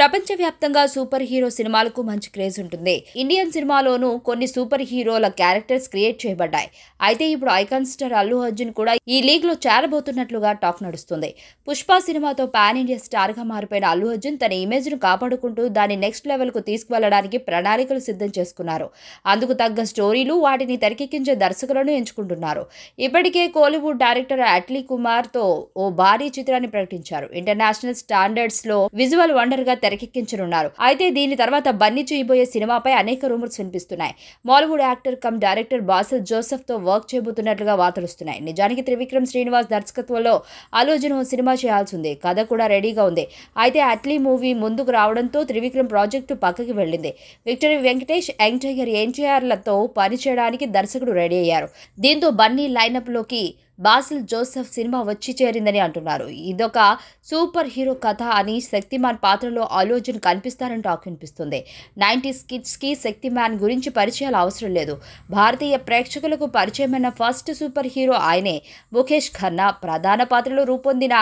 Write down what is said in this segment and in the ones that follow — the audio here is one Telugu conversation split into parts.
ప్రపంచవ్యాప్తంగా సూపర్ హీరో సినిమాలకు మంచి క్రేజ్ ఉంటుంది. ఇండియన్ సినిమాలోనూ కొన్ని సూపర్ హీరోల క్యారెక్టర్స్ క్రియేట్ చేయబడ్డాయి. అయితే ఇప్పుడు ఐకాన్ స్టార్ అల్లు అర్జున్ కూడా ఈ లీగ్ లో చేరబోతున్నట్లుగా టాక్ నడుస్తుంది. పుష్ప సినిమాతో పాన్ ఇండియా స్టార్ గా మారిపోయిన అల్లు అర్జున్ తన ఇమేజ్ ను కాపాడుకుంటూ దాన్ని నెక్స్ట్ లెవెల్ కు తీసుకువెళ్లడానికి ప్రణాళికలు సిద్ధం చేసుకున్నారు. అందుకు తగ్గ స్టోరీలు, వాటిని తెరకెక్కించే దర్శకులను ఎంచుకుంటున్నారు. ఇప్పటికే కోలీవుడ్ డైరెక్టర్ అట్లీ కుమార్ తో ఓ భారీ చిత్రాన్ని ప్రకటించారు. ఇంటర్నేషనల్ స్టాండర్డ్స్ లో విజువల్ వండర్ గా తెరకెక్కించనున్నారు. అయితే దీని తర్వాత బన్నీ చేయబోయే సినిమాపై అనేక రూమర్స్ వినిపిస్తున్నాయి. Bollywood actor come director Basil Joseph తో వర్క్ చేయబోతున్నట్లుగా వార్తలు వస్తున్నాయి. నిజానికి త్రివిక్రమ్ శ్రీనివాస్ దర్శకత్వంలో అల్లు అర్జున్ ఓ సినిమా చేయాల్సి ఉంది. కథ కూడా రెడీగా ఉంది. అయితే అట్లీ మూవీ ముందుకు రావడంతో త్రివిక్రమ్ ప్రాజెక్టు పక్కకి వెళ్ళింది. Victory Venkatesh, young tiger NTR లతో పనిచేయడానికి దర్శకుడు రెడీ అయ్యారు. దీంతో బన్నీ లైనప్ లోకి బాసిల్ జోసెఫ్ సినిమా వచ్చి చేరిందని అంటున్నారు. ఇదొక సూపర్ హీరో కథ అని, శక్తిమాన్ పాత్రలో అల్లు అర్జున్ కనిపిస్తారని టాక్ వినిపిస్తుంది. 90s కిడ్స్ కి శక్తిమాన్ గురించి పరిచయాలు అవసరం లేదు. భారతీయ ప్రేక్షకులకు పరిచయమైన ఫస్ట్ సూపర్ హీరో ఆయనే. ముఖేష్ ఖన్నా ప్రధాన పాత్రలో రూపొందిన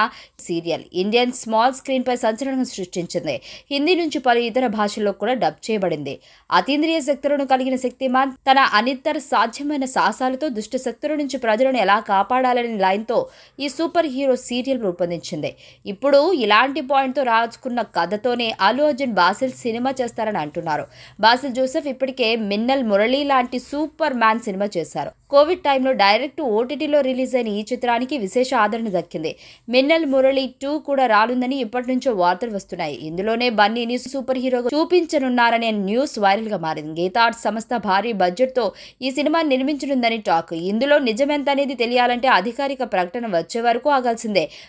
సీరియల్ ఇండియన్ స్మాల్ స్క్రీన్ పై సంచలనం సృష్టించింది. హిందీ నుంచి పలు ఇతర భాషల్లో కూడా డబ్ చేయబడింది. అతీంద్రియ శక్తులను కలిగిన శక్తిమాన్ తన అనితర సాధ్యమైన సాహసాలతో దుష్ట శక్తుల నుంచి ప్రజలను ఎలా కాపాడాలనే లైన్తో ఈ సూపర్ హీరో సీరియల్ రూపొందించింది. ఇప్పుడు ఇలాంటి పాయింట్తో రాసుకున్న కథతోనే అల్లు అర్జున్ బాసిల్ సినిమా చేస్తారని అంటున్నారు. బాసిల్ జోసెఫ్ ఇప్పటికే మిన్నల్ మురళి లాంటి సూపర్ మ్యాన్ సినిమా చేశారు. కోవిడ్ టైంలో డైరెక్ట్ ఓటీటీలో రిలీజ్ అయిన ఈ చిత్రానికి విశేష ఆదరణ దక్కింది. మిన్నల్ మురళి 2 కూడా రానుందని ఇప్పటి నుంచో వార్తలు వస్తున్నాయి. ఇందులోనే బన్నీని సూపర్ హీరోగా చూపించనున్నారనే న్యూస్ వైరల్ గా మారింది. గీతా ఆర్ట్స్ సంస్థ భారీ బడ్జెట్ తో ఈ సినిమాని నిర్మించనుందని టాక్. ఇందులో నిజమెంత అనేది తెలియాలంటే అధికారిక ప్రకటన వచ్చే వరకు ఆగాల్సిందే.